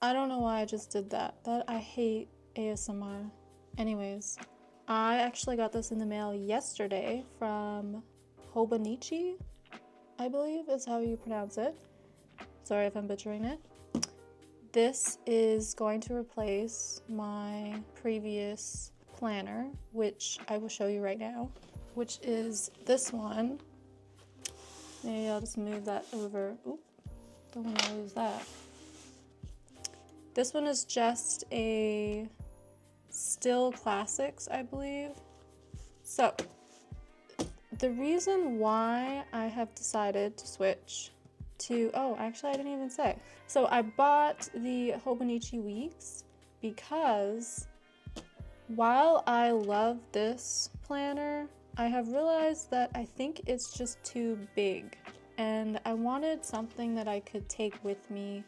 I don't know why I just did that. I hate ASMR. Anyways, I actually got this in the mail yesterday from Hobonichi, I believe is how you pronounce it. Sorry if I'm butchering it. This is going to replace my previous planner, which I will show you right now, which is this one. Maybe I'll just move that over. Oop, don't want to lose that. This one is just a Still Classics, I believe. So, the reason why I have decided to switch to, oh, actually I didn't even say. So I bought the Hobonichi Weeks because while I love this planner, I have realized that I think it's just too big. And I wanted something that I could take with me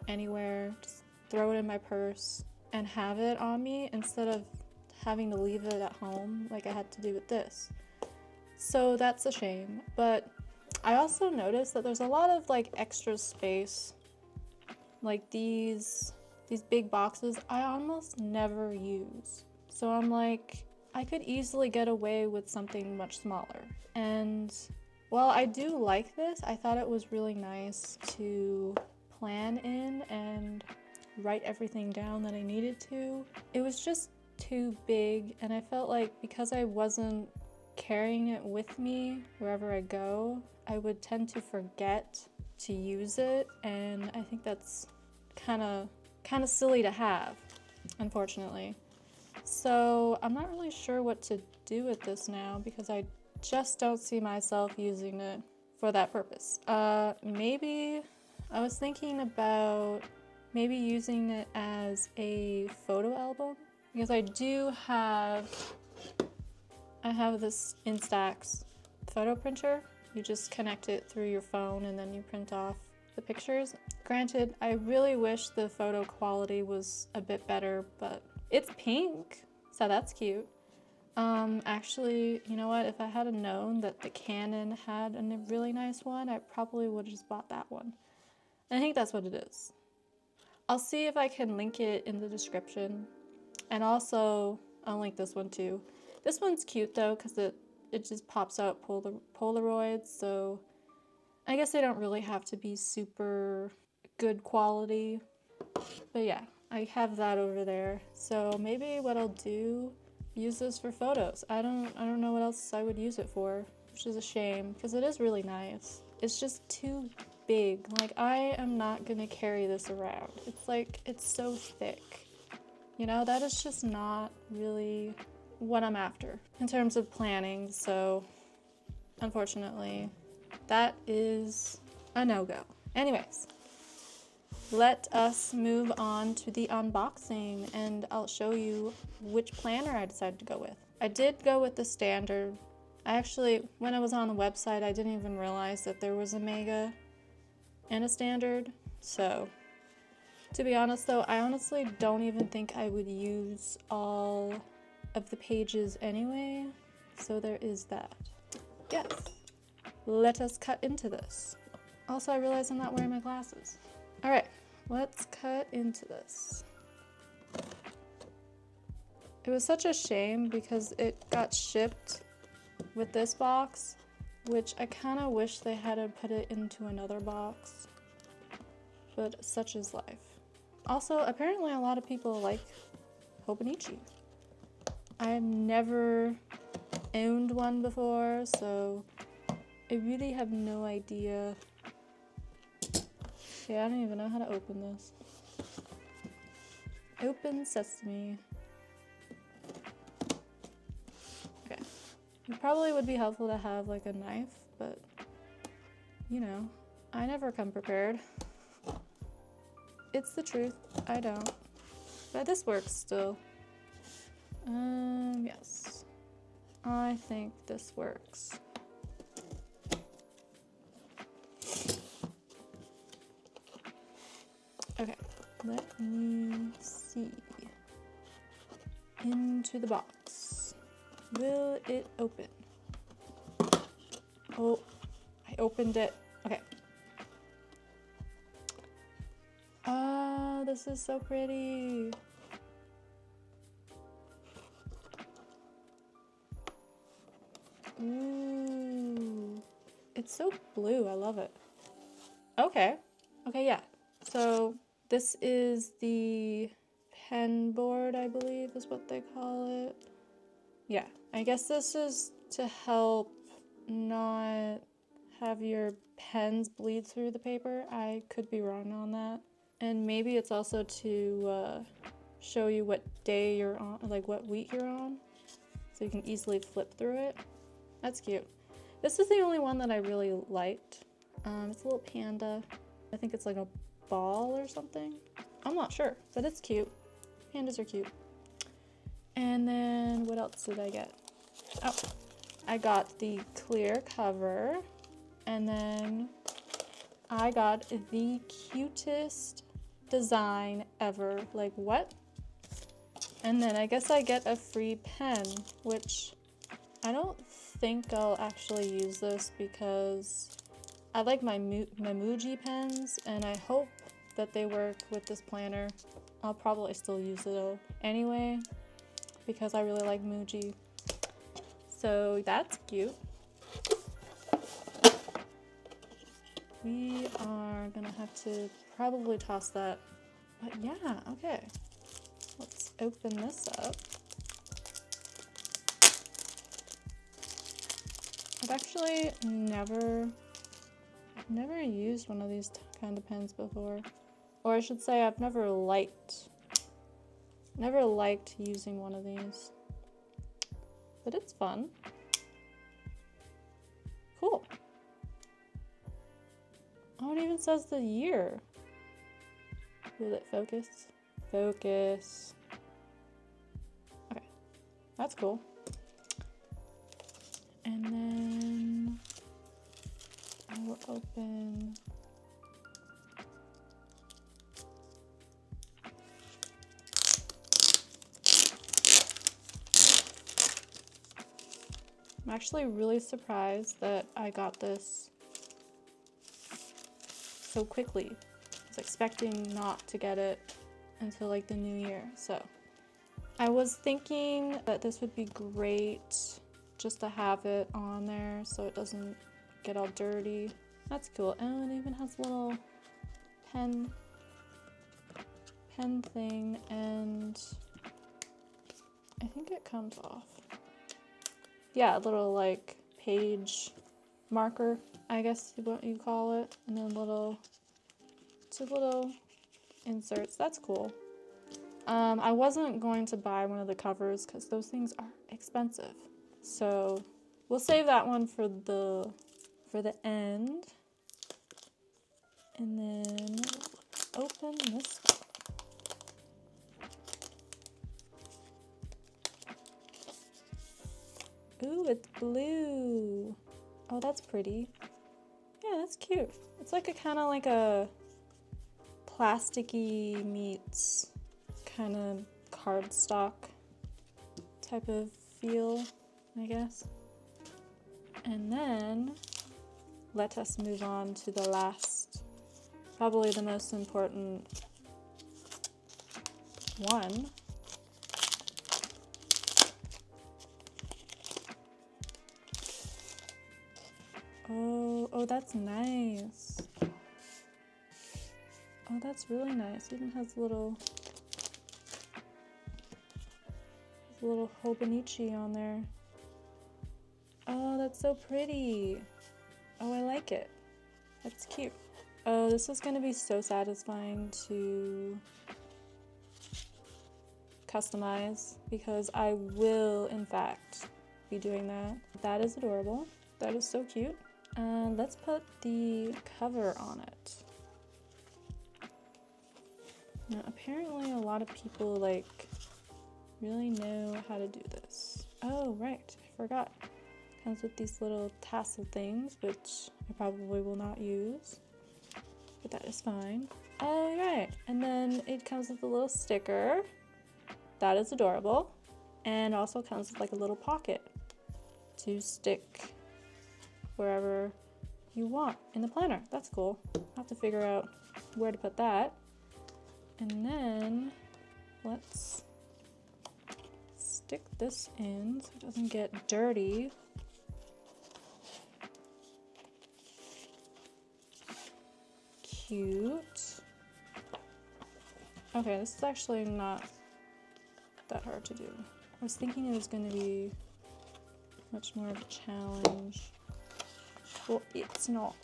anywhere, just throw it in my purse and have it on me instead of having to leave it at home like I had to do with this. So that's a shame, but I also noticed that there's a lot of like extra space, like these big boxes I almost never use. So I'm like, I could easily get away with something much smaller. And while I do like this, I thought it was really nice to plan in and write everything down that I needed to. It was just too big, and I felt like because I wasn't carrying it with me wherever I go, I would tend to forget to use it, and I think that's kind of silly to have, unfortunately. So I'm not really sure what to do with this now because I just don't see myself using it for that purpose. Maybe I was thinking about maybe using it as a photo album because I have this Instax photo printer. You just connect it through your phone and then you print off the pictures. Granted, I really wish the photo quality was a bit better, but it's pink, so that's cute. Actually, you know what? If I had known that the Canon had a really nice one, I probably would have just bought that one. And I think that's what it is. I'll see if I can link it in the description. And also, I'll link this one too. This one's cute though, because it just pops out Polaroids, so I guess they don't really have to be super good quality. But yeah, I have that over there. So maybe what I'll do, use this for photos. I don't know what else I would use it for, which is a shame, because it is really nice. It's just too big. Like, I am not gonna carry this around. It's like, it's so thick. You know, that is just not really what I'm after in terms of planning, so unfortunately, that is a no-go. Anyways, let us move on to the unboxing and I'll show you which planner I decided to go with. I did go with the standard. When I was on the website, I didn't even realize that there was a mega and a standard. So, to be honest though, I honestly don't even think I would use all of the pages anyway. So there is that. Yes, let us cut into this. Also, I realize I'm not wearing my glasses. All right, let's cut into this. It was such a shame because it got shipped with this box, which I kind of wish they had put it into another box, but such is life. Also, apparently a lot of people like Hobonichi. I've never owned one before, so I really have no idea. Yeah, I don't even know how to open this. Open sesame. Okay. It probably would be helpful to have like a knife, but you know, I never come prepared. It's the truth, I don't. But this works still. Yes. I think this works. Okay, let me see. Into the box. Will it open? Oh, I opened it. Okay. The this is so pretty. Ooh, it's so blue. I love it. Okay. Okay, yeah. So this is the pen board, I believe is what they call it. Yeah, I guess this is to help not have your pens bleed through the paper. I could be wrong on that. And maybe it's also to show you what day you're on, like what week you're on, so you can easily flip through it. That's cute. This is the only one that I really liked. It's a little panda. I think it's like a ball or something. I'm not sure, but it's cute. Pandas are cute. And then what else did I get? Oh, I got the clear cover, and then I got the cutest design ever. Like, what? And then I guess I get a free pen, which I don't think I'll actually use this because I like my Muji pens, and I hope that they work with this planner. I'll probably still use it anyway because I really like Muji. So that's cute. We are gonna have to probably toss that, but yeah, okay. Let's open this up. I've actually never used one of these kind of pens before. Or I should say I've never liked using one of these. But it's fun. Cool. Oh, it even says the year. Will it focus? Focus. Okay, that's cool. And then I will open I'm actually really surprised that I got this so quickly. I was expecting not to get it until like the new year. So I was thinking that this would be great just to have it on there so it doesn't get all dirty. That's cool. Oh, it even has a little pen thing, and I think it comes off. Yeah, a little like page marker, I guess is what you call it, and then two little inserts. That's cool. I wasn't going to buy one of the covers because those things are expensive, so we'll save that one for the end. And then let's open this one. Ooh, it's blue. Oh, that's pretty. Yeah, that's cute. It's like a kind of like a plasticky meets kind of cardstock type of feel, I guess. And then let us move on to the last, probably the most important one. Oh, that's nice. Oh, that's really nice. It even has a little Hobonichi on there. Oh, that's so pretty. Oh, I like it. That's cute. Oh, this is going to be so satisfying to customize because I will, in fact, be doing that. That is adorable. That is so cute. Let's put the cover on it. Now, apparently a lot of people like really know how to do this. Oh, right, I forgot. Comes with these little tassel things, which I probably will not use, but that is fine. All right, and then it comes with a little sticker. That is adorable. And also comes with like a little pocket to stick wherever you want in the planner. That's cool. I'll have to figure out where to put that. And then let's stick this in so it doesn't get dirty. Cute. Okay, this is actually not that hard to do. I was thinking it was going to be much more of a challenge. Well, it's not.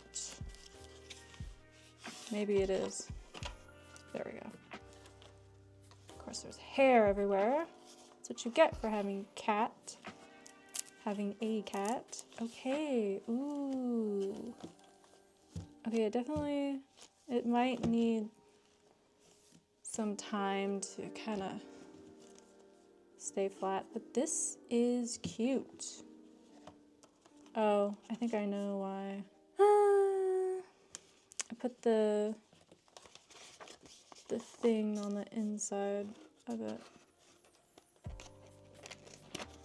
Maybe it is. There we go. Of course, there's hair everywhere. That's what you get for having cat. Having a cat. Okay. Ooh. Okay, it might need some time to kind of stay flat, but this is cute. Oh, I think I know why. I put the thing on the inside of it.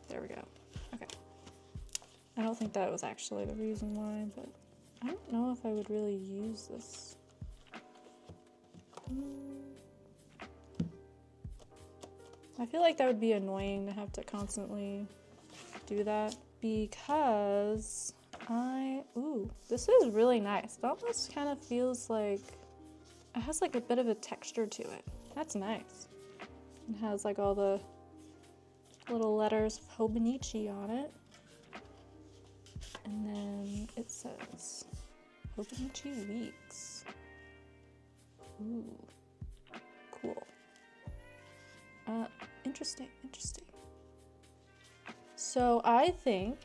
There we go. Okay. I don't think that was actually the reason why, but I don't know if I would really use this. I feel like that would be annoying to have to constantly do that because ooh, this is really nice. It almost kind of feels like it has like a bit of a texture to it. That's nice. It has like all the little letters of Hobonichi on it. And then it says Hobonichi Weeks. Ooh, cool. Interesting. So I think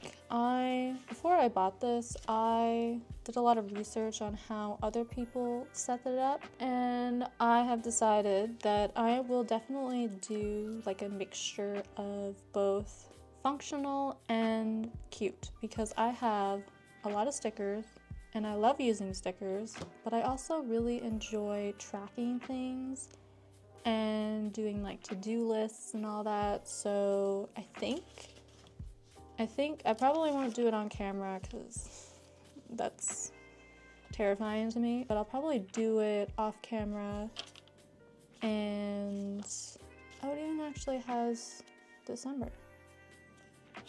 before I bought this, I did a lot of research on how other people set it up, and I have decided that I will definitely do like a mixture of both functional and cute, because I have a lot of stickers and I love using stickers, but I also really enjoy tracking things and doing like to-do lists and all that. So I think I probably won't do it on camera because that's terrifying to me, but I'll probably do it off camera. And oh, it even actually has December.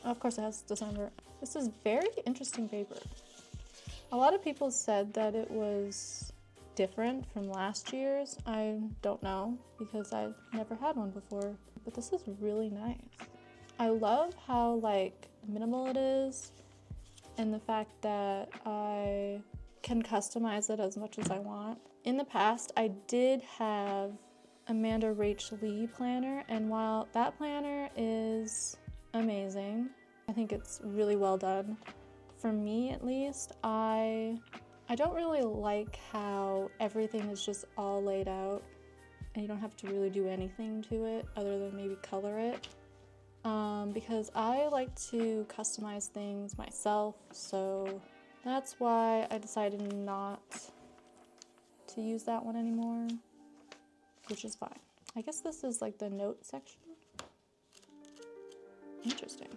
Of course it has December. This is very interesting paper. A lot of people said that it was different from last year's. I don't know because I've never had one before, but this is really nice. I love how like minimal it is and the fact that I can customize it as much as I want. In the past, I did have Amanda Rach Lee planner, and while that planner is amazing, I think it's really well done. For me at least, I don't really like how everything is just all laid out and you don't have to really do anything to it other than maybe color it. Because I like to customize things myself, so that's why I decided not to use that one anymore, which is fine. I guess this is like the note section. Interesting.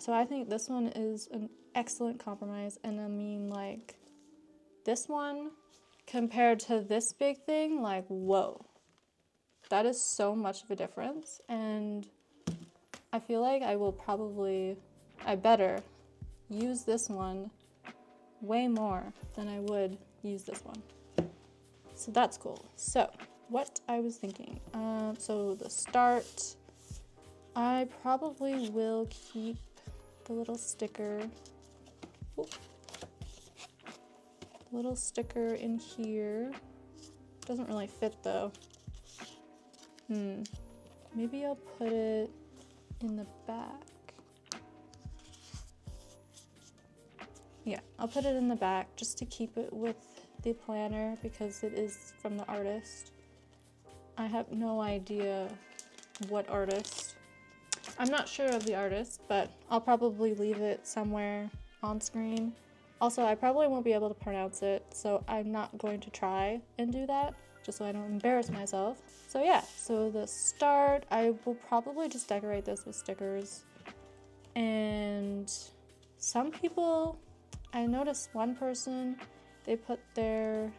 So I think this one is an excellent compromise, and I mean like this one compared to this big thing, like whoa. That is so much of a difference, and I feel like I better use this one way more than I would use this one. So that's cool. So what I was thinking, so the start, I probably will keep the little sticker, in here. Doesn't really fit though. Maybe I'll put it in the back. Yeah, I'll put it in the back just to keep it with the planner because it is from the artist. I have no idea what artist. I'm not sure of the artist, but I'll probably leave it somewhere on screen. Also, I probably won't be able to pronounce it, so I'm not going to try and do that, just so I don't embarrass myself. So yeah, so the start, I will probably just decorate this with stickers. And some people, I noticed one person, they put their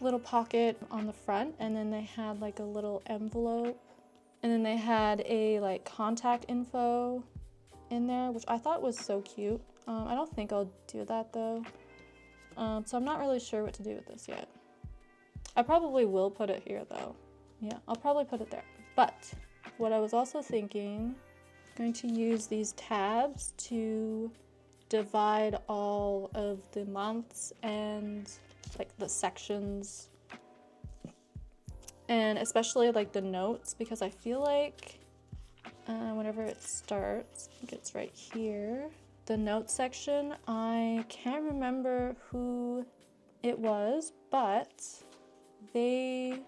little pocket on the front, and then they had like a little envelope, and then they had a like contact info in there, which I thought was so cute. I don't think I'll do that though. So I'm not really sure what to do with this yet. I probably will put it here though. Yeah, I'll probably put it there. But what I was also thinking, I'm going to use these tabs to divide all of the months and like the sections, and especially like the notes, because I feel like whenever it starts, I think it's right here, the notes section, I can't remember who it was, but they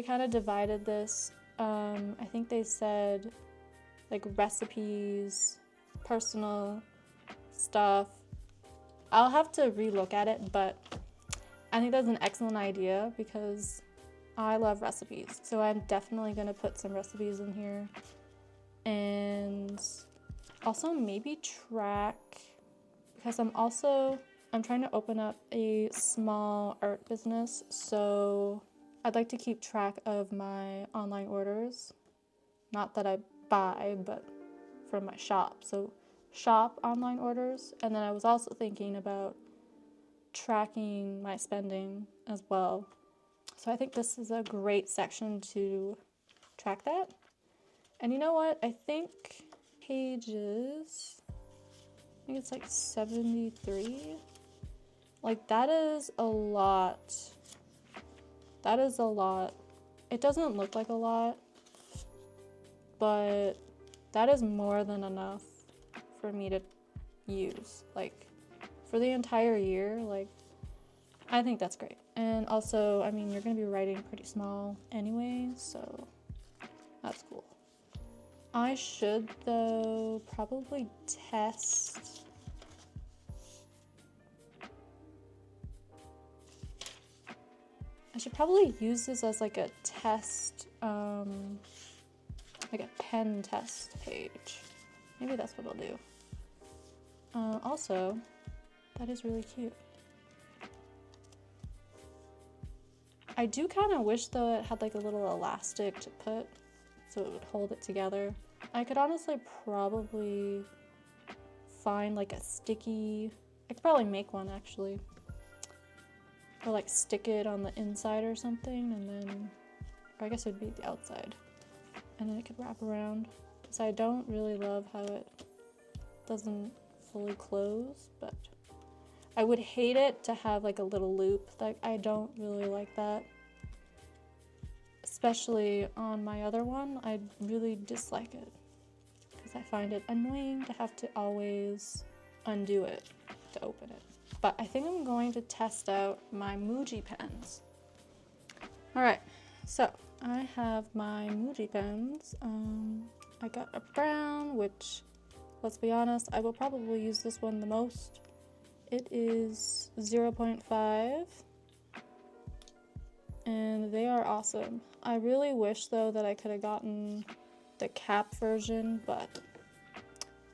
kind of divided this. I think they said like recipes, personal stuff. I'll have to relook at it, but I think that's an excellent idea because I love recipes. So I'm definitely gonna put some recipes in here. And also maybe track, because I'm trying to open up a small art business, so I'd like to keep track of my online orders. Not that I buy, but from my shop. So shop online orders. And then I was also thinking about tracking my spending as well. So I think this is a great section to track that. And you know what? I think pages, I think it's like 73. Like that is a lot. That is a lot. It doesn't look like a lot, but that is more than enough for me to use. Like for the entire year, like I think that's great. And also, I mean, you're gonna be writing pretty small anyway, so that's cool. I should though probably test. I should probably use this as like a test, like a pen test page. Maybe that's what I'll do. Also, that is really cute. I do kind of wish though it had like a little elastic to put so it would hold it together. I could honestly probably find like a sticky, I could probably make one actually. Or like stick it on the inside or something, and then, or I guess it would be the outside. And then it could wrap around. So I don't really love how it doesn't fully close, but I would hate it to have like a little loop. Like I don't really like that. Especially on my other one, I really dislike it because I find it annoying to have to always undo it to open it. But I think I'm going to test out my Muji pens. All right, so I have my Muji pens. I got a brown, which, let's be honest, I will probably use this one the most. It is 0.5, and they are awesome. I really wish though that I could have gotten the cap version, but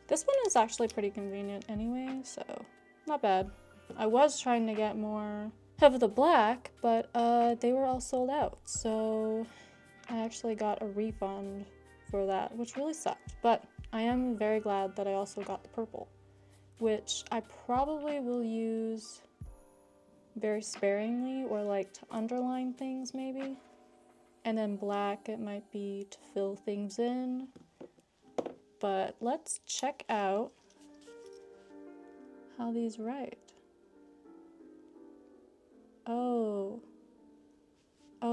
this one is actually pretty convenient anyway, so not bad. I was trying to get more of the black, but they were all sold out, so I actually got a refund for that, which really sucked. But I am very glad that I also got the purple, which I probably will use very sparingly, or like to underline things maybe. And then black, it might be to fill things in. But let's check out how these write. Oh,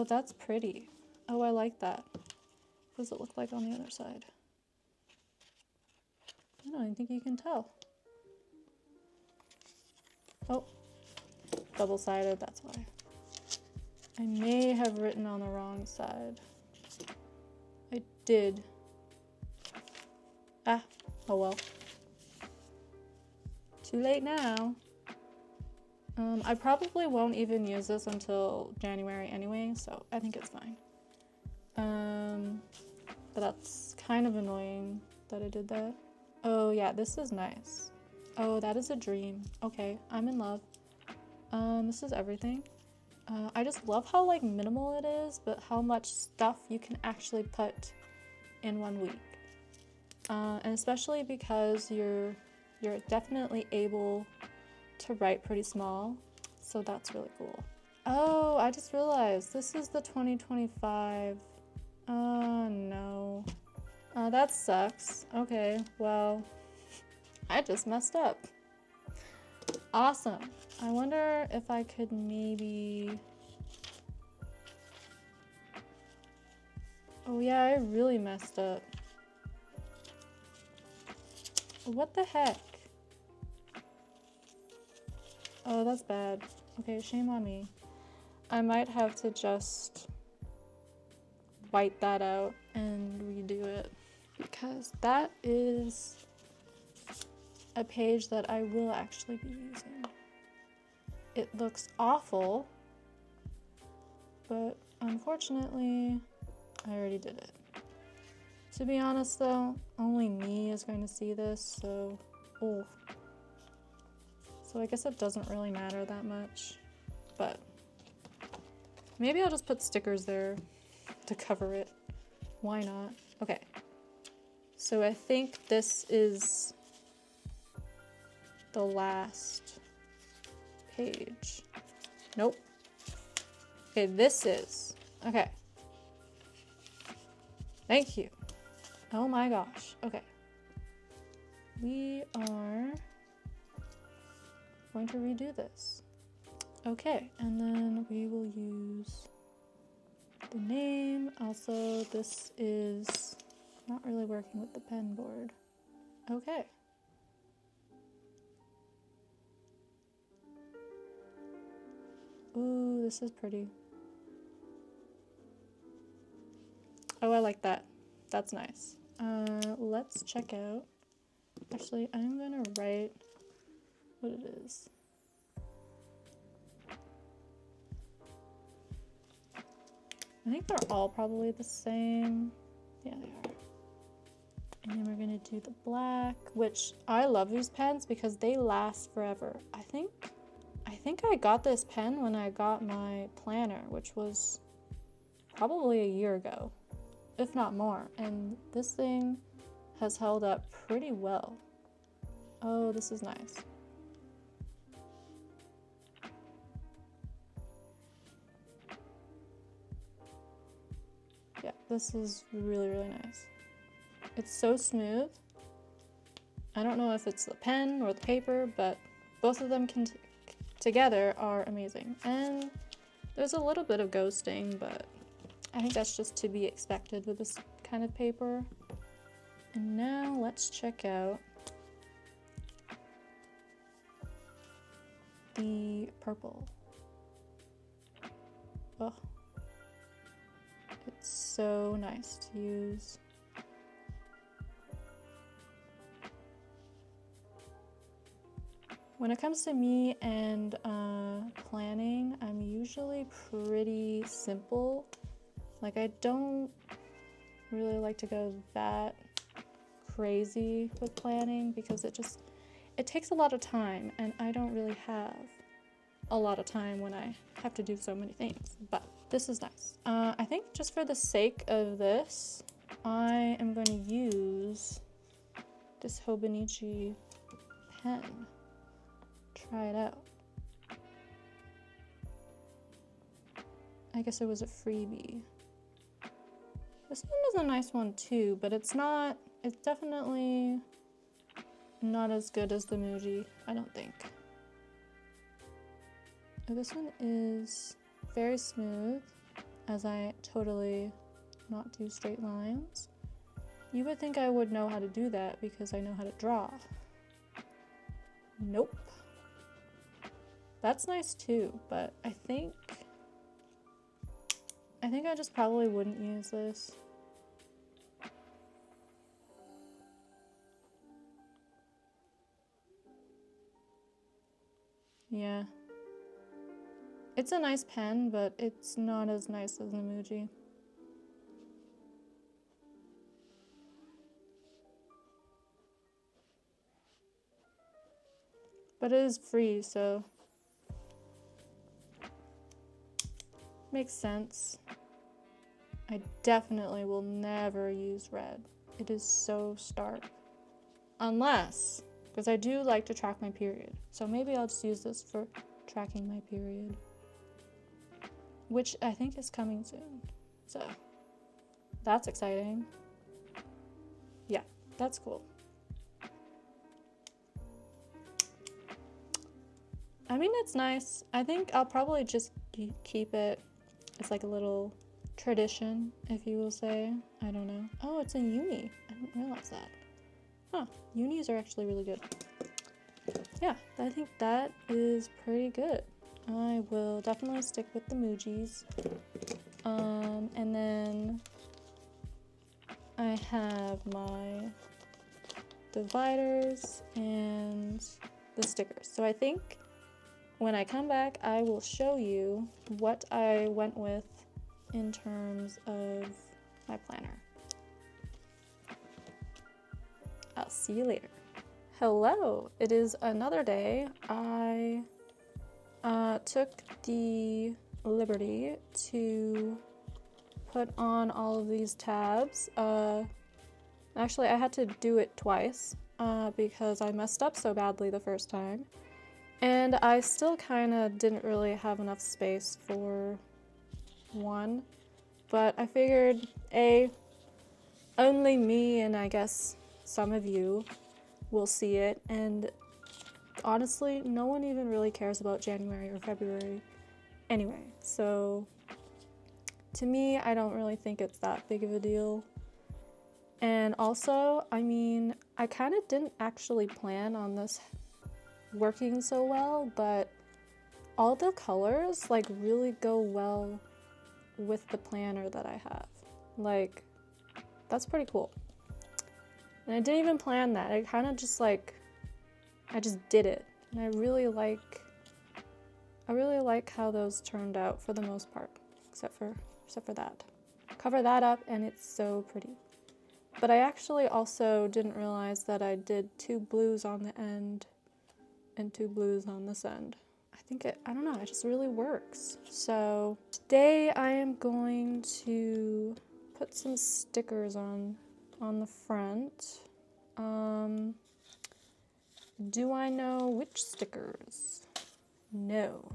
that's pretty. Oh, I like that. What does it look like on the other side? I don't even think you can tell. Oh, double-sided, that's why. I may have written on the wrong side. I did. Ah, oh well. Too late now. I probably won't even use this until January anyway, so I think it's fine. But that's kind of annoying that I did that. Oh yeah, this is nice. Oh, that is a dream. Okay, I'm in love. This is everything. I just love how like minimal it is, but how much stuff you can actually put in 1 week. And especially because you're definitely able to write pretty small, so that's really cool. Oh, I just realized this is the 2025. Oh no. That sucks. Okay, well, I just messed up. Awesome. I wonder if I could maybe... Oh yeah, I really messed up. What the heck? Oh, that's bad. Okay, shame on me. I might have to just white that out and redo it, because that is a page that I will actually be using. It looks awful, but unfortunately, I already did it. To be honest though, only me is going to see this, so, oh. So I guess it doesn't really matter that much, but maybe I'll just put stickers there to cover it. Why not? Okay. So I think this is the last page. Nope. Okay, this is. Okay. Thank you. Oh my gosh. Okay. We are going to redo this. Okay, and then we will use the name. Also, this is not really working with the pen board. Okay. Ooh, this is pretty. Oh, I like that. That's nice. Let's check out. Actually, I'm gonna write what it is. I think they're all probably the same. Yeah, they are. And then we're gonna do the black, which I love these pens because they last forever. I think I got this pen when I got my planner, which was probably a year ago, if not more. And this thing has held up pretty well. Oh, this is nice. Yeah, this is really, really nice. It's so smooth. I don't know if it's the pen or the paper, but both of them together are amazing. And there's a little bit of ghosting, but I think that's just to be expected with this kind of paper. And now let's check out the purple. Oh, it's so nice to use. When it comes to me and planning, I'm usually pretty simple. Like, I don't really like to go that crazy with planning because it takes a lot of time, and I don't really have a lot of time when I have to do so many things. But this is nice. I think just for the sake of this, I am going to use this Hobonichi pen. Try it out. I guess it was a freebie. This one is a nice one too, but it's definitely not as good as the Muji, I don't think. This one is very smooth, as I totally not do straight lines. You would think I would know how to do that because I know how to draw. Nope. That's nice too, but I think I just probably wouldn't use this. Yeah. It's a nice pen, but it's not as nice as the Muji. But it is free, so Makes sense. I definitely will never use red. It is so stark. Unless, because I do like to track my period. So maybe I'll just use this for tracking my period. Which I think is coming soon. So, that's exciting. Yeah, that's cool. I mean, it's nice. I think I'll probably just keep it. It's like a little tradition, if you will say. I don't know. Oh, it's a uni. I didn't realize that. Huh. Unis are actually really good. Yeah, I think that is pretty good. I will definitely stick with the Mujis. And then I have my dividers and the stickers. So I think when I come back, I will show you what I went with in terms of my planner. I'll see you later. Hello, it is another day. I took the liberty to put on all of these tabs. Actually, I had to do it twice because I messed up so badly the first time. And I still kind of didn't really have enough space for one. But I figured, only me and I guess some of you will see it. And honestly, no one even really cares about January or February anyway. So to me, I don't really think it's that big of a deal. And also, I mean, I kind of didn't actually plan on this working so well, but all the colors like really go well with the planner that I have. Like, that's pretty cool. And I didn't even plan that. I kind of just like, I just did it. And I really like how those turned out for the most part, except for that. Cover that up and it's so pretty. But I actually also didn't realize that I did 2 blues on the end and 2 blues on this end. I don't know, it just really works. So today I am going to put some stickers on the front. Do I know which stickers? No.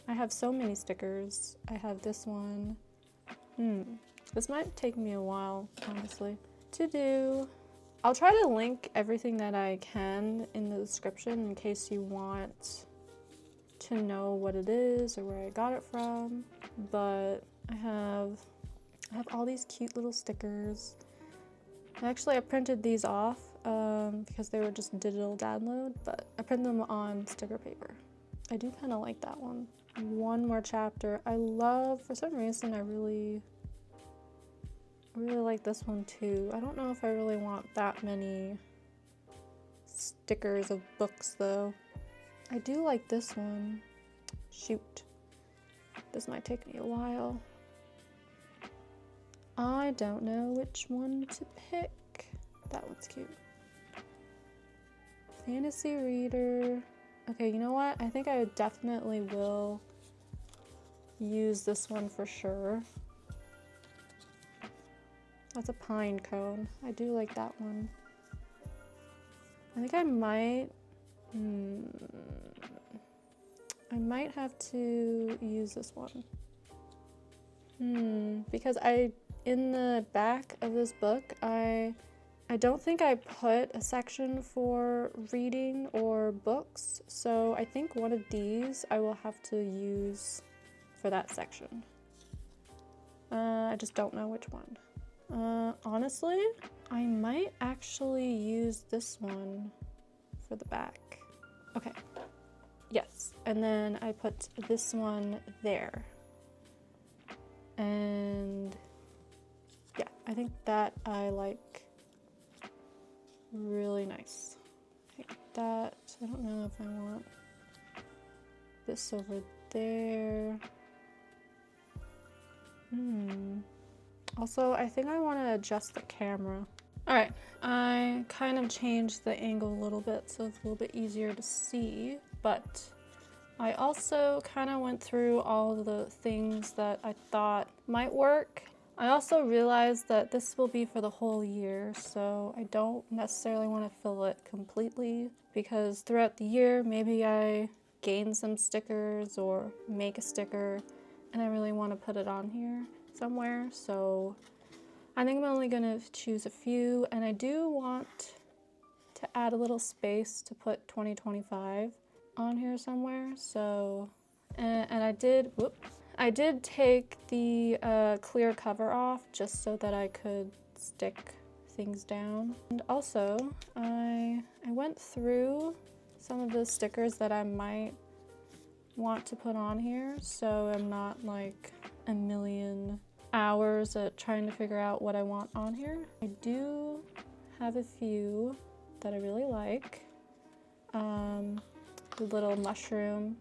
I have so many stickers. I have this one. This might take me a while, honestly, to do. I'll try to link everything that I can in the description in case you want to know what it is or where I got it from. But I have all these cute little stickers. Actually, I printed these off because they were just digital download, but I printed them on sticker paper. I do kind of like that one. One more chapter. For some reason, I really like this one too. I don't know if I really want that many stickers of books though. I do like this one. Shoot. This might take me a while. I don't know which one to pick. That one's cute. Fantasy reader. Okay, you know what? I think I definitely will use this one for sure. That's a pine cone. I do like that one. I think I might have to use this one. Because in the back of this book, I don't think I put a section for reading or books, so I think one of these I will have to use for that section. I just don't know which one. Honestly, I might actually use this one for the back. Okay. Yes, and then I put this one there. And yeah, I think that I like really nice. Like that. I don't know if I want this over there. Also, I think I want to adjust the camera. Alright, I kind of changed the angle a little bit so it's a little bit easier to see, but I also kind of went through all the things that I thought might work. I also realized that this will be for the whole year, so I don't necessarily want to fill it completely, because throughout the year, maybe I gain some stickers or make a sticker, and I really want to put it on here somewhere. So I think I'm only going to choose a few, and I do want to add a little space to put 2025 on here somewhere. So, and I did take the clear cover off just so that I could stick things down. And also, I went through some of the stickers that I might want to put on here, so I'm not like a million hours at trying to figure out what I want on here. I do have a few that I really like. The little mushroom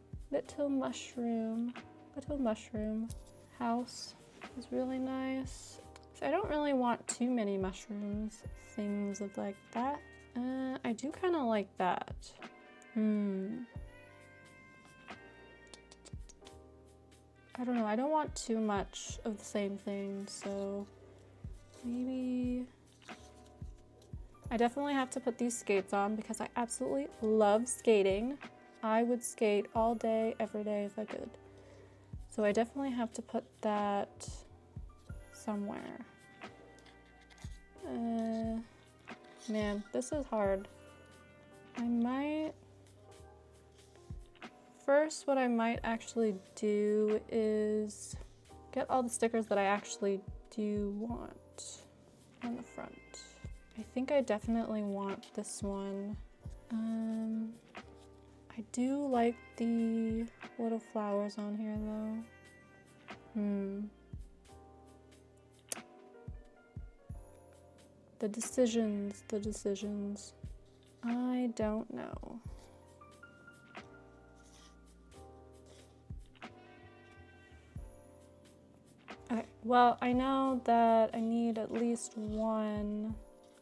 house is really nice. So I don't really want too many mushrooms, things of like that. I do kind of like that. I don't know, I don't want too much of the same thing, so maybe I definitely have to put these skates on because I absolutely love skating. I would skate all day, every day if I could. So I definitely have to put that somewhere. Man, this is hard. First, what I might actually do is get all the stickers that I actually do want on the front. I think I definitely want this one. I do like the little flowers on here though. The decisions. I don't know. Okay, well, I know that I need at least one.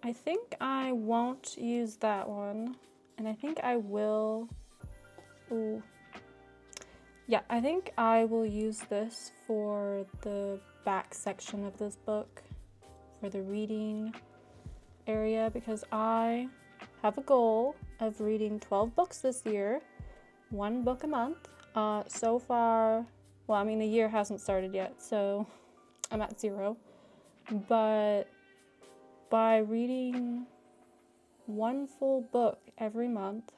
I think I won't use that one, and I think I will. Ooh. Yeah, I think I will use this for the back section of this book, for the reading area, because I have a goal of reading 12 books this year, 1 book a month. So far, well, I mean, the year hasn't started yet, so I'm at 0. But by reading 1 full book every month,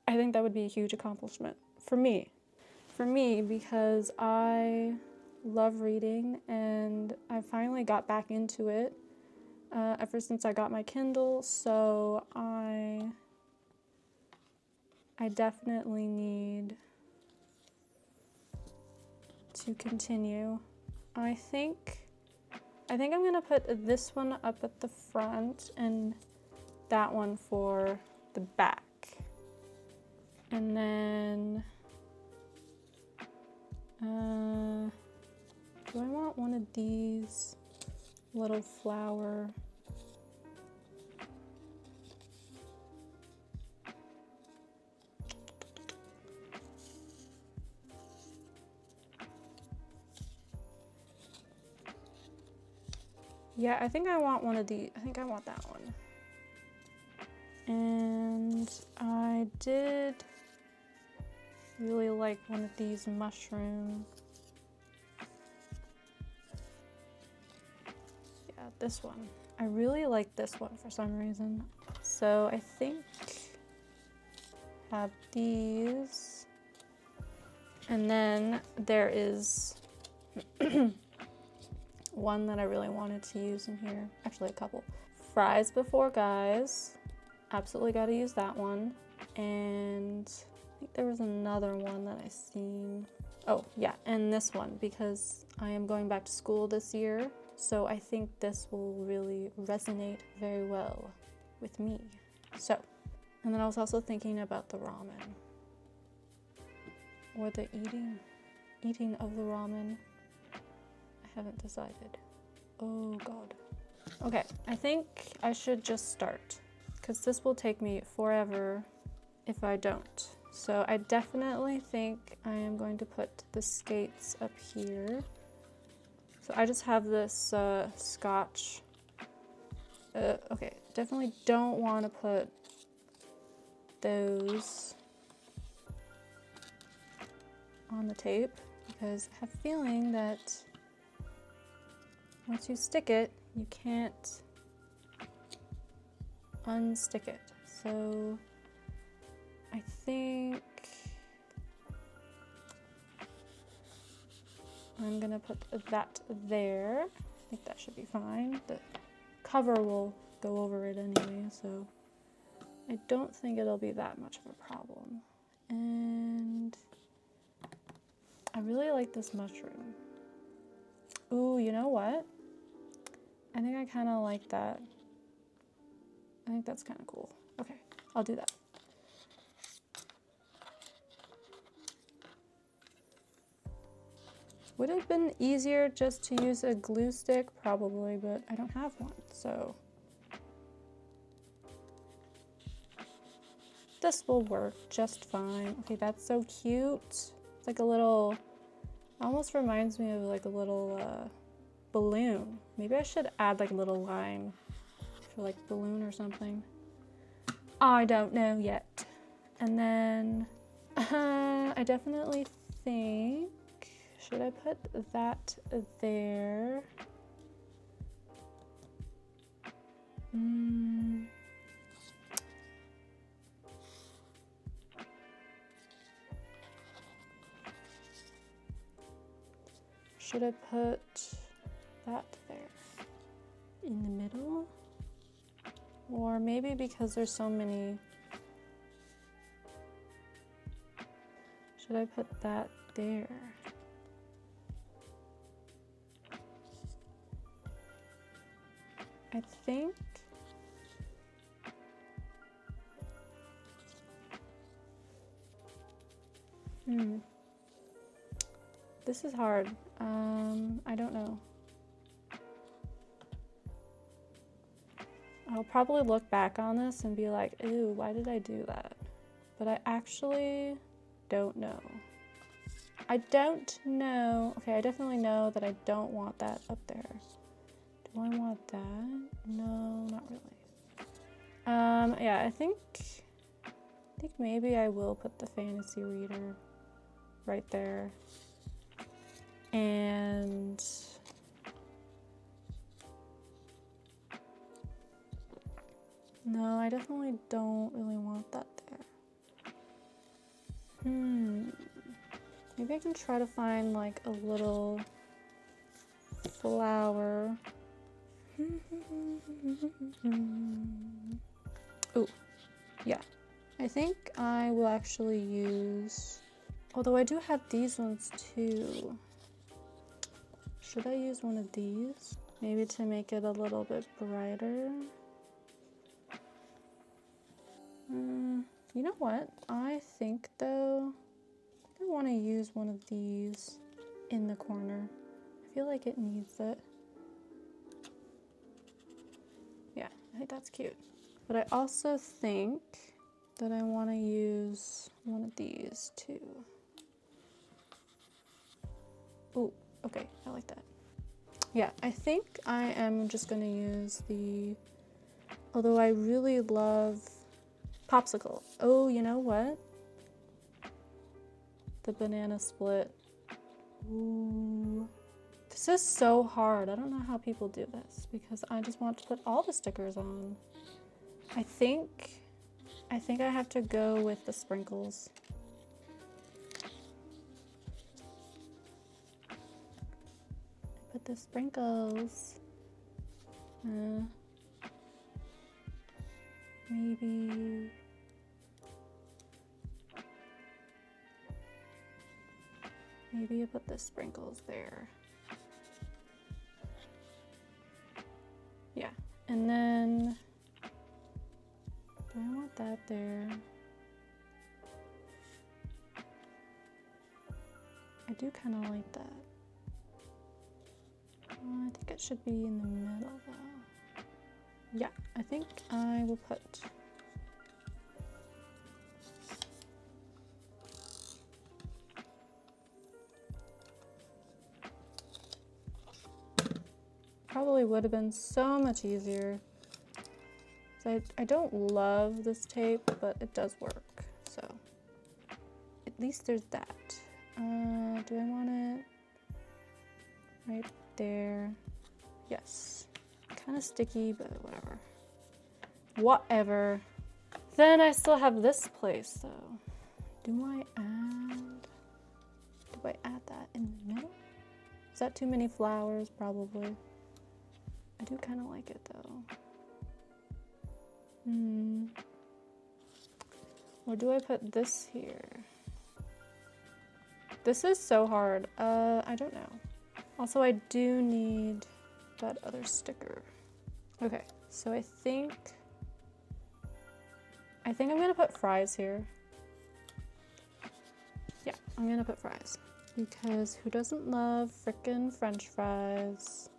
I think that would be a huge accomplishment for me. Because I love reading and I finally got back into it ever since I got my Kindle, so I definitely need to continue. I think I'm gonna put this one up at the front and that one for the back. And then do I want one of these little flower? Yeah, I think I want one of these. I think I want that one. And I did really like one of these mushrooms. Yeah, this one. I really like this one for some reason. So I think I have these. And then there is one that I really wanted to use in here. Actually, a couple. Fries before guys. Absolutely got to use that one. And I think there was another one that I seen. Oh yeah, and this one, because I am going back to school this year, so I think this will really resonate very well with me. So, and then I was also thinking about the ramen, or the eating of the ramen. I haven't decided. Oh god. Okay, I think I should just start, because this will take me forever if I don't. So I definitely think I am going to put the skates up here. So I just have this scotch. Okay, definitely don't want to put those on the tape because I have a feeling that once you stick it, you can't unstick it. So I think I'm gonna put that there. I think that should be fine. The cover will go over it anyway, so I don't think it'll be that much of a problem. And I really like this mushroom. Ooh, you know what? I think I kind of like that. I think that's kind of cool. Okay, I'll do that. Would have been easier just to use a glue stick, probably, but I don't have one, so this will work just fine. Okay, that's so cute. It's like a little, almost reminds me of like a little balloon. Maybe I should add like a little line for like balloon or something. I don't know yet. And then I definitely think, should I put that there? Should I put that there in the middle? Or maybe because there's so many, should I put that there? I think this is hard. I don't know. I'll probably look back on this and be like, ew, why did I do that? But I actually don't know. I don't know. Okay, I definitely know that I don't want that up there. Do I want that? No, not really. Yeah, I think maybe I will put the fantasy reader right there. And no, I definitely don't really want that there. Maybe I can try to find like a little flower. Ooh, yeah. I think I will actually use, although I do have these ones too. Should I use one of these? Maybe to make it a little bit brighter. You know what? I think though, I want to use one of these in the corner. I feel like it needs it. Yeah, I think that's cute. But I also think that I want to use one of these too. Ooh, okay, I like that. Yeah, I think I am just gonna use the, although I really love popsicle. Oh, you know what? The banana split. Ooh. This is so hard. I don't know how people do this because I just want to put all the stickers on. I think I have to go with the sprinkles. Put the sprinkles. Maybe I put the sprinkles there. Yeah, and then do I want that there? I do kind of like that. I think it should be in the middle though. Yeah, I think I will put probably would have been so much easier. So I don't love this tape, but it does work. So at least there's that. Do I want it right there? Yes. Kind of sticky, but whatever. Whatever. Then I still have this place though. Do I add that in the middle? Is that too many flowers? Probably. I do kind of like it though. Or do I put this here? This is so hard. I don't know. Also, I do need that other sticker. Okay, so I think I'm gonna put fries here. Yeah, I'm gonna put fries. Because who doesn't love frickin' French fries?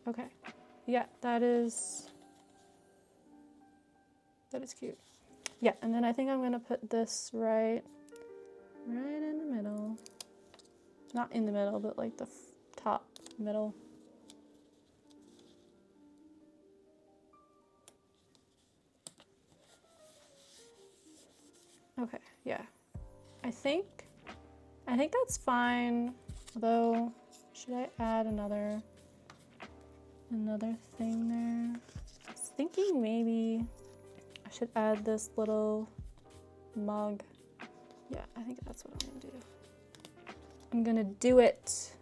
Okay. Yeah, that is cute. Yeah, and then I think I'm gonna put this right in the middle. Not in the middle, but like the top middle. Okay, yeah. I think that's fine. Although, should I add another thing there? I was thinking maybe I should add this little mug. Yeah, I think that's what I'm gonna do. I'm gonna do it.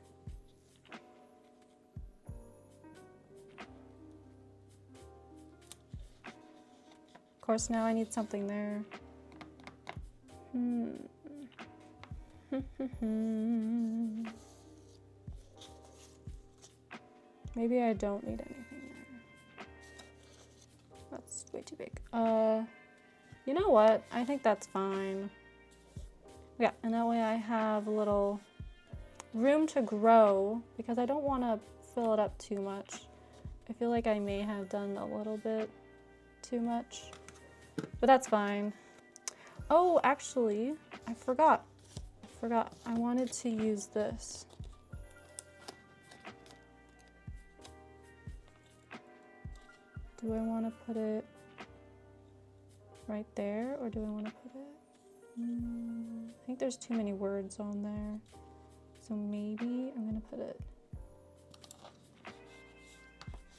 Of course, now I need something there. Maybe I don't need anything there. That's way too big. You know what? I think that's fine. Yeah, and that way I have a little room to grow because I don't want to fill it up too much. I feel like I may have done a little bit too much, but that's fine. Oh, actually, I forgot. I wanted to use this. Do I want to put it right there, or do I want to put it? I think there's too many words on there. So maybe I'm going to put it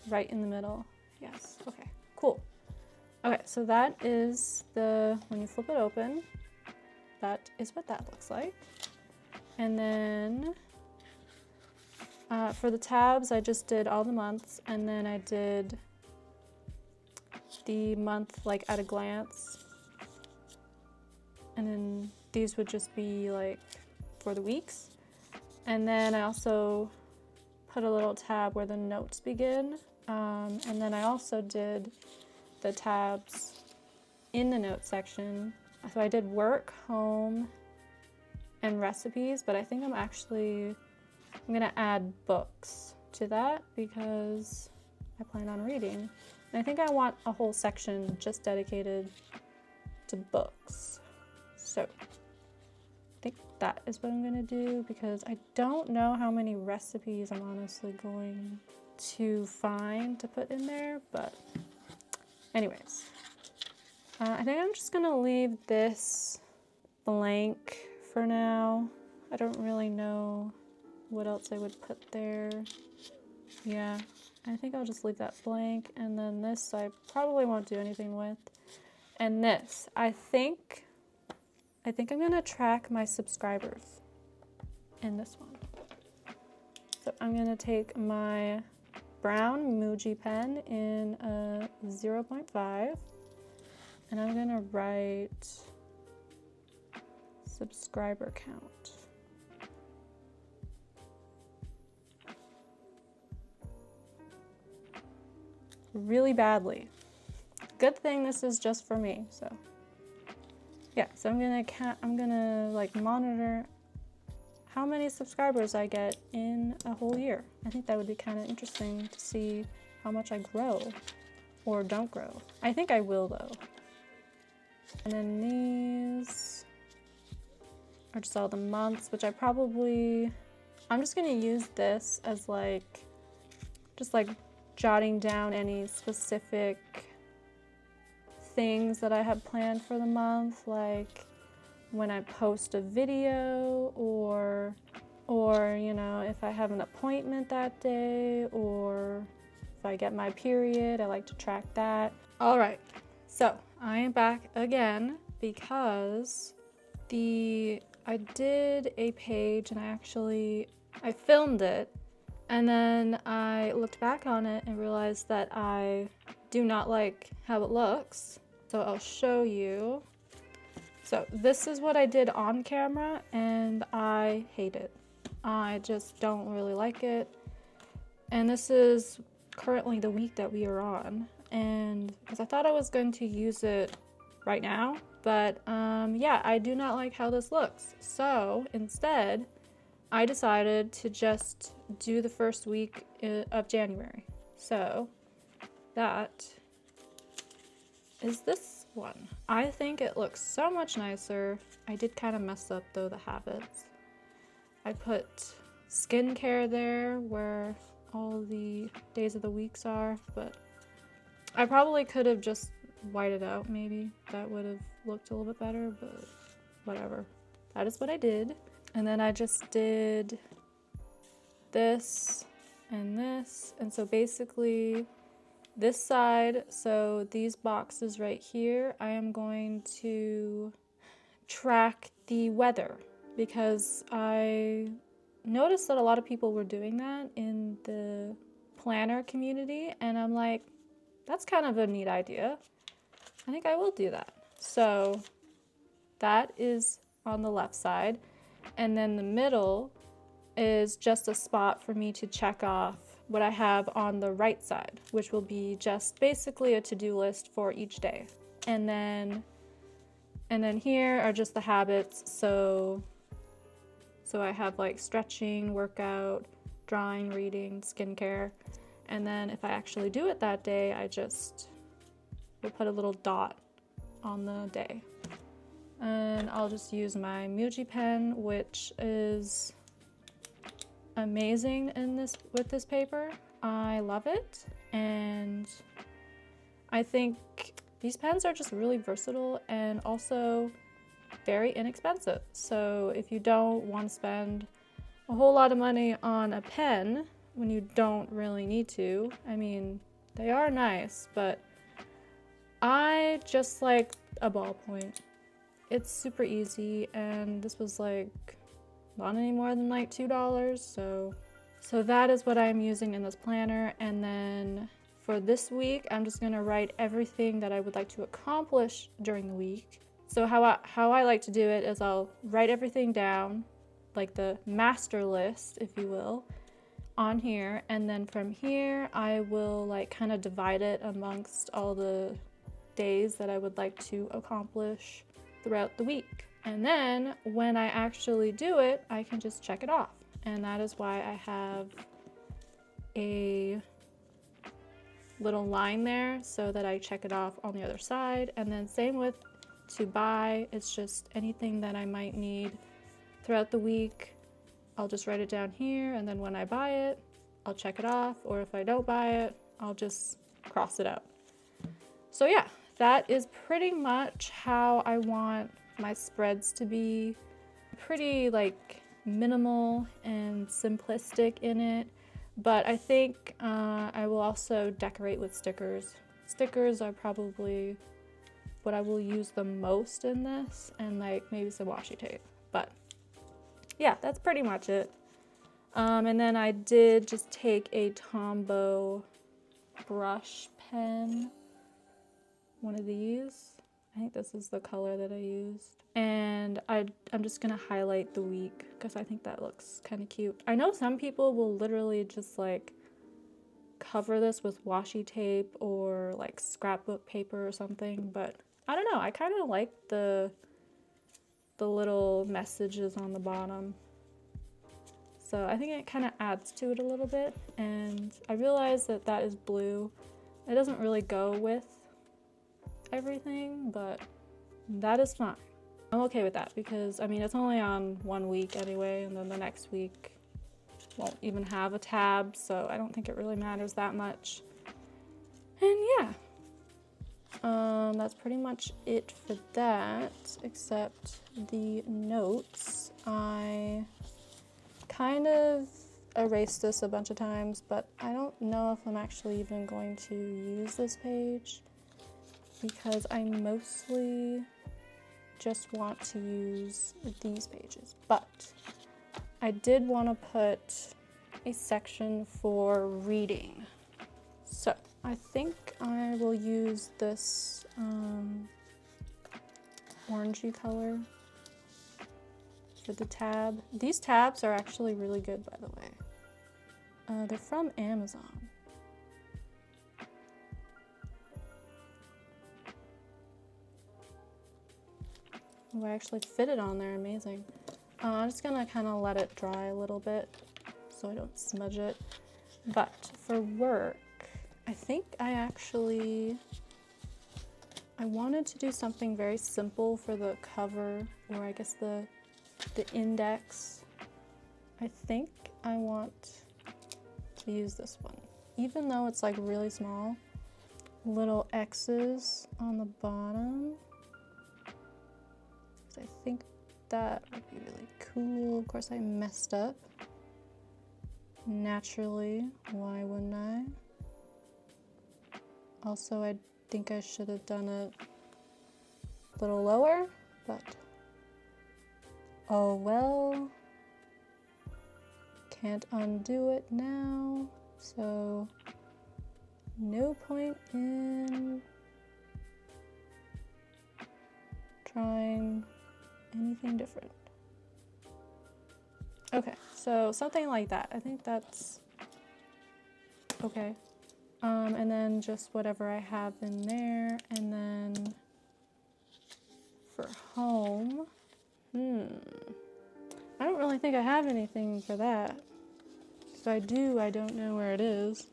right in the middle. Yes, okay, cool. Okay, so that is when you flip it open, that is what that looks like. And then for the tabs, I just did all the months, and then I did the month like at a glance. And then these would just be like for the weeks. And then I also put a little tab where the notes begin. And then I also did the tabs in the notes section. So I did work, home, and recipes, but I think I'm gonna add books to that because I plan on reading. And I think I want a whole section just dedicated to books. So I think that is what I'm gonna do because I don't know how many recipes I'm honestly going to find to put in there, but anyways, I think I'm just gonna leave this blank for now. I don't really know what else I would put there. Yeah, I think I'll just leave that blank, and then this I probably won't do anything with. And this, I think I'm gonna track my subscribers in this one. So I'm gonna take my brown Muji pen in a 0.5, and I'm gonna write subscriber count. Really badly. Good thing this is just for me, so. Yeah, so I'm gonna like monitor how many subscribers I get in a whole year. I think that would be kind of interesting to see how much I grow or don't grow. I think I will though. And then these are just all the months, which I probably I'm just gonna use this as like, just like jotting down any specific things that I have planned for the month, like when I post a video, or you know, if I have an appointment that day, or if I get my period, I like to track that. All right, so I am back again because I did a page and I filmed it, and then I looked back on it and realized that I do not like how it looks. So I'll show you. So this is what I did on camera, and I hate it. I just don't really like it. And this is currently the week that we are on. And because I thought I was going to use it right now, but yeah, I do not like how this looks. So instead, I decided to just do the first week of January. So that is this one. I think it looks so much nicer. I did kind of mess up though the habits. I put skincare there where all the days of the weeks are, but I probably could have just whited out maybe. That would have looked a little bit better, but whatever. That is what I did. And then I just did this and this. And so basically this side, so these boxes right here, I am going to track the weather because I noticed that a lot of people were doing that in the planner community, and I'm like, that's kind of a neat idea. I think I will do that. So that is on the left side, and then the middle is just a spot for me to check off what I have on the right side, which will be just basically a to-do list for each day. And then here are just the habits. So I have like stretching, workout, drawing, reading, skincare. And then if I actually do it that day, I just will put a little dot on the day. And I'll just use my Muji pen, which is amazing with this paper. I love it, and I think these pens are just really versatile and also very inexpensive. So if you don't want to spend a whole lot of money on a pen when you don't really need to, I mean, they are nice, but I just like a ballpoint. It's super easy, and this was like not any more than like $2, so that is what I'm using in this planner. And then for this week, I'm just gonna write everything that I would like to accomplish during the week. So how I like to do it is I'll write everything down, like the master list, if you will, on here, and then from here I will like kind of divide it amongst all the days that I would like to accomplish throughout the week. And then when I actually do it, I can just check it off. And that is why I have a little line there so that I check it off on the other side. And then same with to buy, it's just anything that I might need throughout the week. I'll just write it down here, and then when I buy it, I'll check it off, or if I don't buy it, I'll just cross it out. So yeah, that is pretty much how I want my spreads to be. Pretty like minimal and simplistic in it, but I think I will also decorate with stickers. Stickers are probably what I will use the most in this, and like maybe some washi tape. But yeah, that's pretty much it. And then I did just take a Tombow brush pen, one of these. I think this is the color that I used. And I'm just gonna highlight the week because I think that looks kind of cute. I know some people will literally just like cover this with washi tape or like scrapbook paper or something, but I don't know. I kind of like the little messages on the bottom. So I think it kind of adds to it a little bit. And I realized that that is blue. It doesn't really go with everything, but that is fine. I'm okay with that because I mean it's only on 1 week anyway, and then the next week won't even have a tab, so I don't think it really matters that much. And yeah, that's pretty much it for that, except the notes. I kind of erased this a bunch of times, but I don't know if I'm actually even going to use this page because I mostly just want to use these pages. But I did want to put a section for reading. So I think I will use this orangey color for the tab. These tabs are actually really good, by the way. They're from Amazon. Oh, I actually fit it on there, amazing. I'm just gonna kind of let it dry a little bit so I don't smudge it. But for work, I think I wanted to do something very simple for the cover, or I guess the index. I think I want to use this one. Even though it's like really small, little X's on the bottom. I think that would be really cool. Of course, I messed up. Naturally, why wouldn't I? Also, I think I should have done it a little lower, but oh well. Can't undo it now, so no point in trying anything different. Okay, so something like that. I think that's okay. And then just whatever I have in there, and then for home, I don't really think I have anything for that. If I do, I don't know where it is.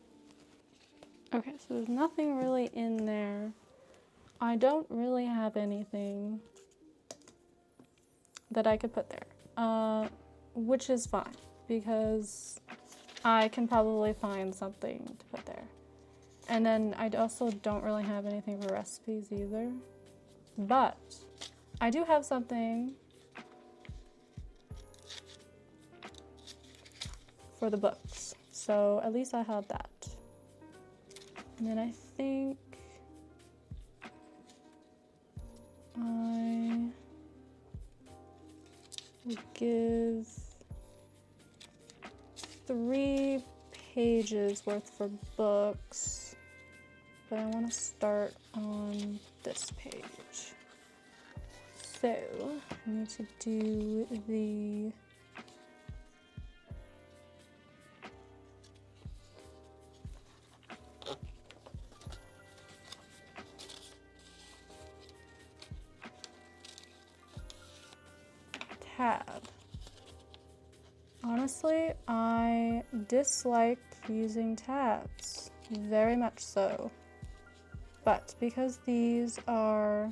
Okay, so there's nothing really in there. I don't really have anything that I could put there, which is fine because I can probably find something to put there. And then I also don't really have anything for recipes either, but I do have something for the books, so at least I have that. And then I think I would give 3 pages worth for books, but I want to start on this page. So I need to do the tab. Honestly, I dislike using tabs, very much so. But because these are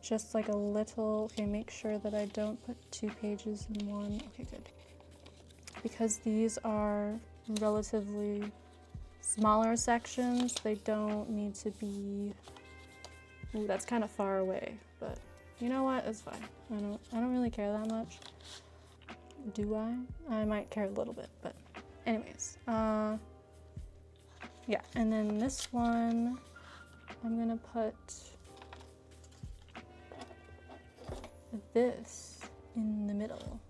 just like a little, okay, make sure that I don't put 2 pages in one. Okay, good. Because these are relatively smaller sections, they don't need to be, ooh, that's kind of far away, but you know what, it's fine. I don't really care that much. Do I? I might care a little bit, but anyways, yeah, and then this one, I'm gonna put this in the middle.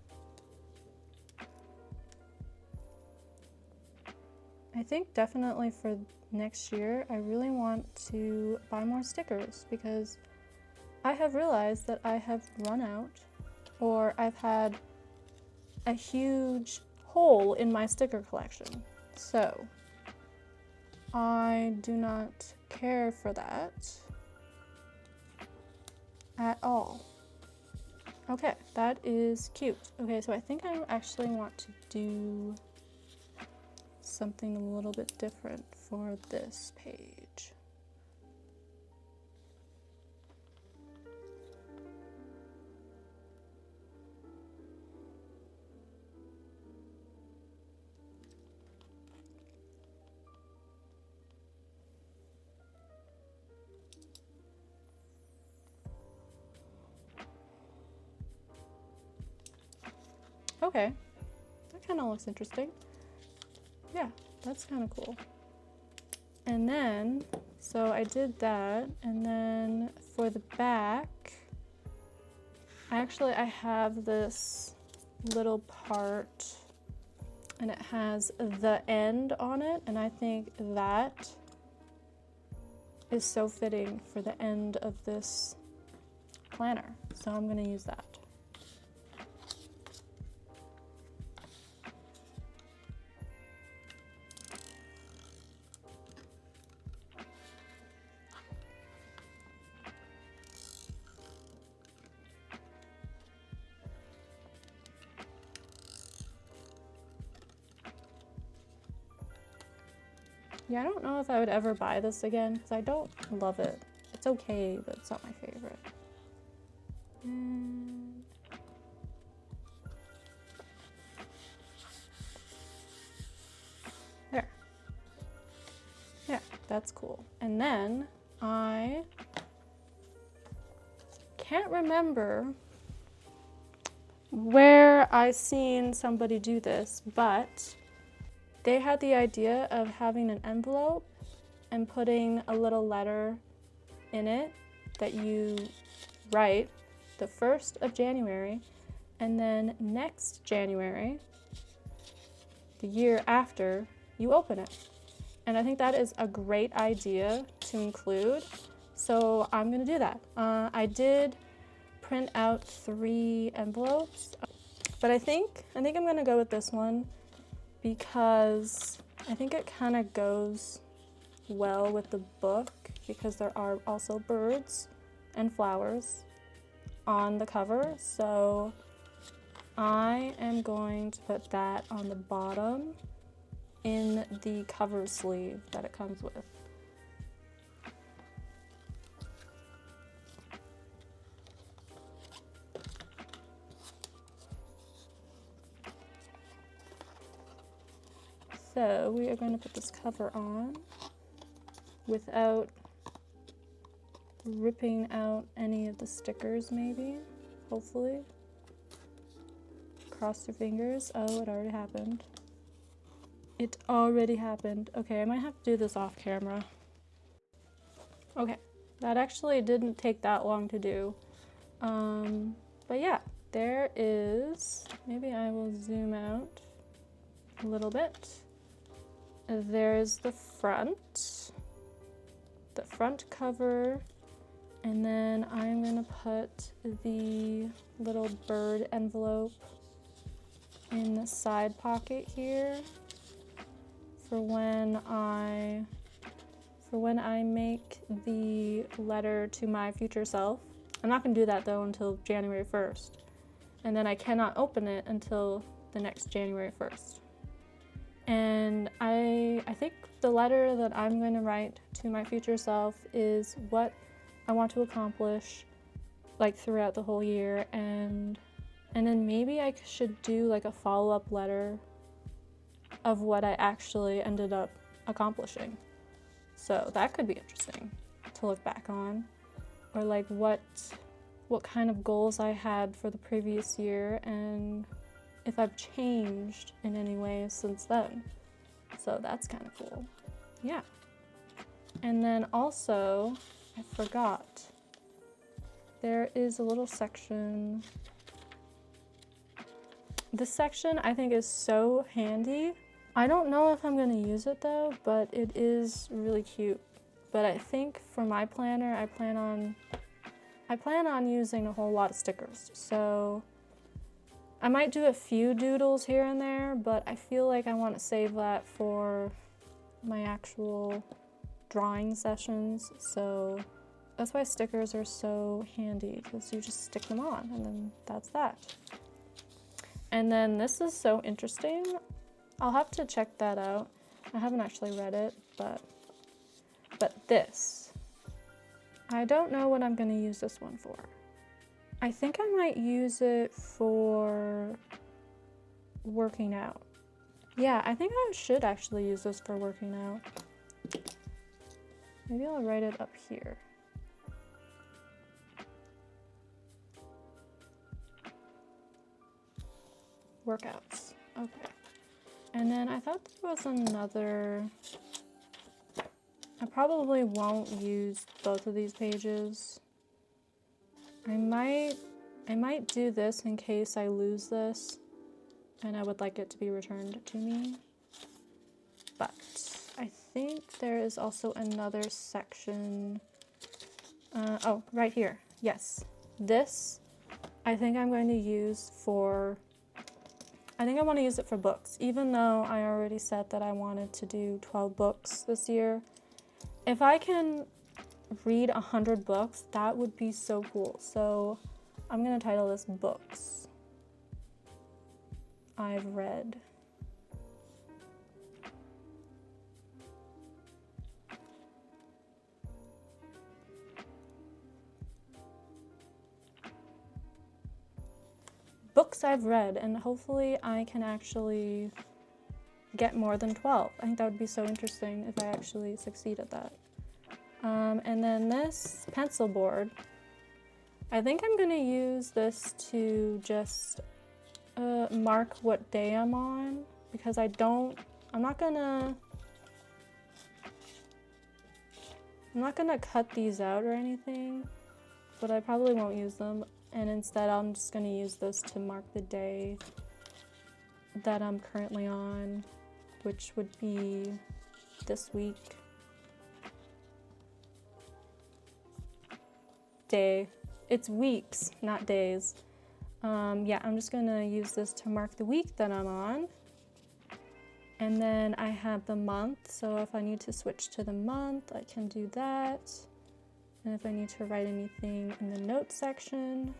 I think definitely for next year, I really want to buy more stickers because I have realized that I have run out, or I've had a huge hole in my sticker collection. So I do not care for that at all. Okay, that is cute. Okay, so I think I actually want to do something a little bit different for this page. Okay, that kind of looks interesting. Yeah, that's kind of cool. And then, so I did that, and then for the back, I have this little part, and it has the end on it, and I think that is so fitting for the end of this planner, so I'm gonna use that. Yeah, I don't know if I would ever buy this again because I don't love it. It's okay, but it's not my favorite. And there. Yeah, that's cool. And then I can't remember where I seen somebody do this, but they had the idea of having an envelope and putting a little letter in it that you write the 1st of January, and then next January, the year after, you open it. And I think that is a great idea to include, so I'm gonna do that. I did print out 3 envelopes, but I think I'm gonna go with this one because I think it kind of goes well with the book because there are also birds and flowers on the cover. So I am going to put that on the bottom in the cover sleeve that it comes with. So we are going to put this cover on without ripping out any of the stickers, maybe, hopefully. Cross your fingers. Oh, it already happened. It already happened. Okay, I might have to do this off camera. Okay, that actually didn't take that long to do. But yeah, there is, maybe I will zoom out a little bit. There's the front cover, and then I'm gonna put the little bird envelope in the side pocket here for when I make the letter to my future self. I'm not gonna do that though until January 1st, and then I cannot open it until the next January 1st. And I think the letter that I'm going to write to my future self is what I want to accomplish like throughout the whole year, and then maybe I should do like a follow-up letter of what I actually ended up accomplishing. So that could be interesting to look back on, or like what kind of goals I had for the previous year and if I've changed in any way since then. So that's kind of cool. Yeah. And then also, I forgot, there is a little section. This section I think is so handy. I don't know if I'm going to use it though, but it is really cute. But I think for my planner, I plan on using a whole lot of stickers. So I might do a few doodles here and there, but I feel like I want to save that for my actual drawing sessions. So that's why stickers are so handy, because you just stick them on and then that's that. And then this is so interesting. I'll have to check that out. I haven't actually read it, but this, I don't know what I'm going to use this one for. I think I might use it for working out. Yeah, I think I should actually use this for working out. Maybe I'll write it up here. workouts. Okay. And then I thought there was another, I probably won't use both of these pages. I might do this in case I lose this and I would like it to be returned to me. But I think there is also another section. Oh, right here. Yes. This I think I'm going to use for, I think I want to use it for books, even though I already said that I wanted to do 12 books this year. If I can read 100 books, that would be so cool. So I'm going to title this Books I've Read. Books I've read, and hopefully I can actually get more than 12. I think that would be so interesting if I actually succeed at that. And then this pencil board, I think I'm gonna use this to just mark what day I'm on, because I'm not gonna cut these out or anything, but I probably won't use them. And instead, I'm just going to use this to mark the day that I'm currently on, which would be this week. Day. It's weeks, not days. Yeah, I'm just going to use this to mark the week that I'm on. And then I have the month, so if I need to switch to the month, I can do that. And if I need to write anything in the notes section,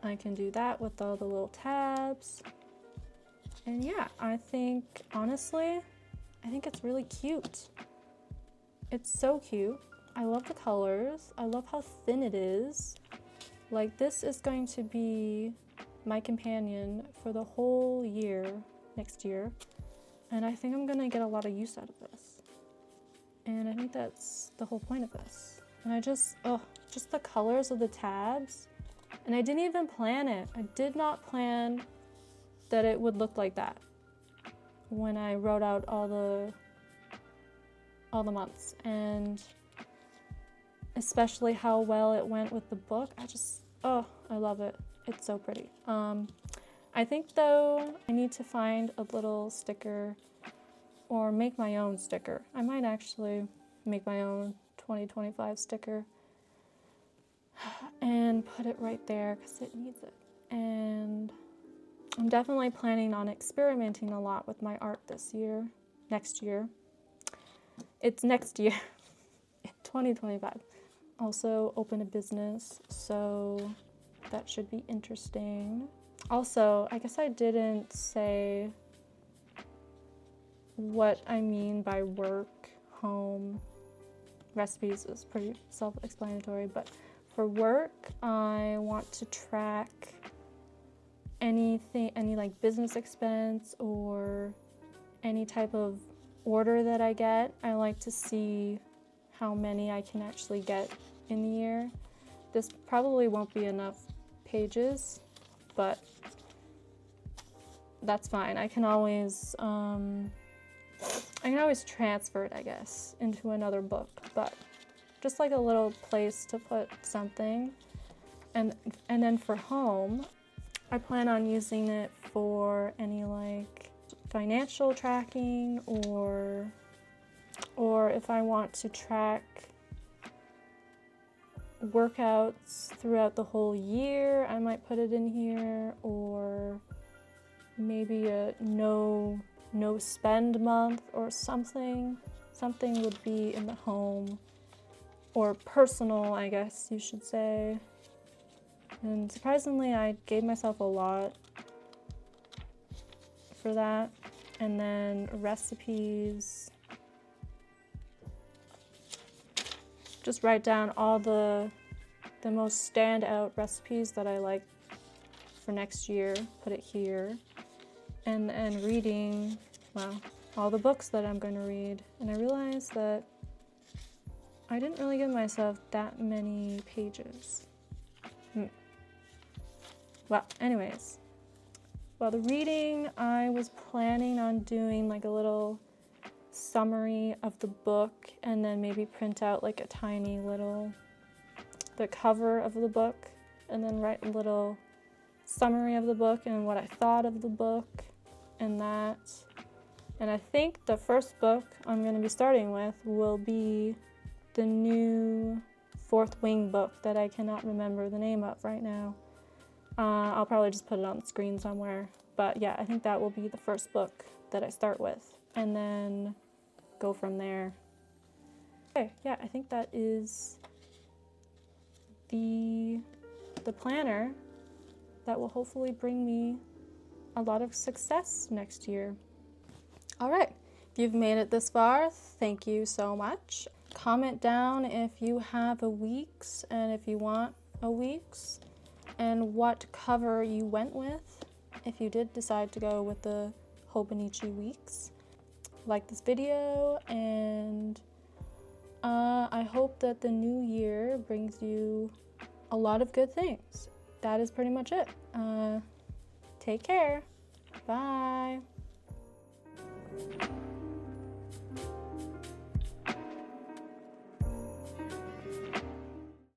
I can do that with all the little tabs. And yeah, I think, honestly, I think it's really cute. It's so cute. I love the colors. I love how thin it is. Like, this is going to be my companion for the whole year, next year. And I think I'm gonna get a lot of use out of this. And I think that's the whole point of this. And I just the colors of the tabs. And I didn't even plan it. I did not plan that it would look like that when I wrote out all the months. And especially how well it went with the book. I love it. It's so pretty. I think though I need to find a little sticker or make my own sticker. I might actually make my own 2025 sticker and put it right there because it needs it. And I'm definitely planning on experimenting a lot with my art this year, next year. It's next year, 2025. Also open a business, so that should be interesting. Also, I guess I didn't say what I mean by work, home, recipes is pretty self-explanatory, but for work, I want to track any like business expense or any type of order that I get. I like to see how many I can actually get in the year. This probably won't be enough pages, but that's fine. I can always transfer it, I guess, into another book, but just like a little place to put something. And then for home, I plan on using it for any like financial tracking or if I want to track workouts throughout the whole year, I might put it in here, or maybe a no spend month or something. Something would be in the home or personal, I guess you should say. And surprisingly, I gave myself a lot for that. And then recipes. Just write down all the most standout recipes that I like for next year. Put it here. And reading, well, all the books that I'm going to read. And I realized that I didn't really give myself that many pages. Well, anyways, Well, the reading, I was planning on doing like a little summary of the book and then maybe print out like a tiny little, the cover of the book, and then write a little summary of the book and what I thought of the book and that. And I think the first book I'm going to be starting with will be the new Fourth Wing book that I cannot remember the name of right now. I'll probably just put it on the screen somewhere. But yeah, I think that will be the first book that I start with, and then go from there. Okay, yeah, I think that is the planner that will hopefully bring me a lot of success next year. All right, if you've made it this far, thank you so much. Comment down if you have a Weeks and if you want a Weeks, and what cover you went with if you did decide to go with the Hobonichi Weeks. Like this video, and I hope that the new year brings you a lot of good things. That is pretty much it. Take care. Bye.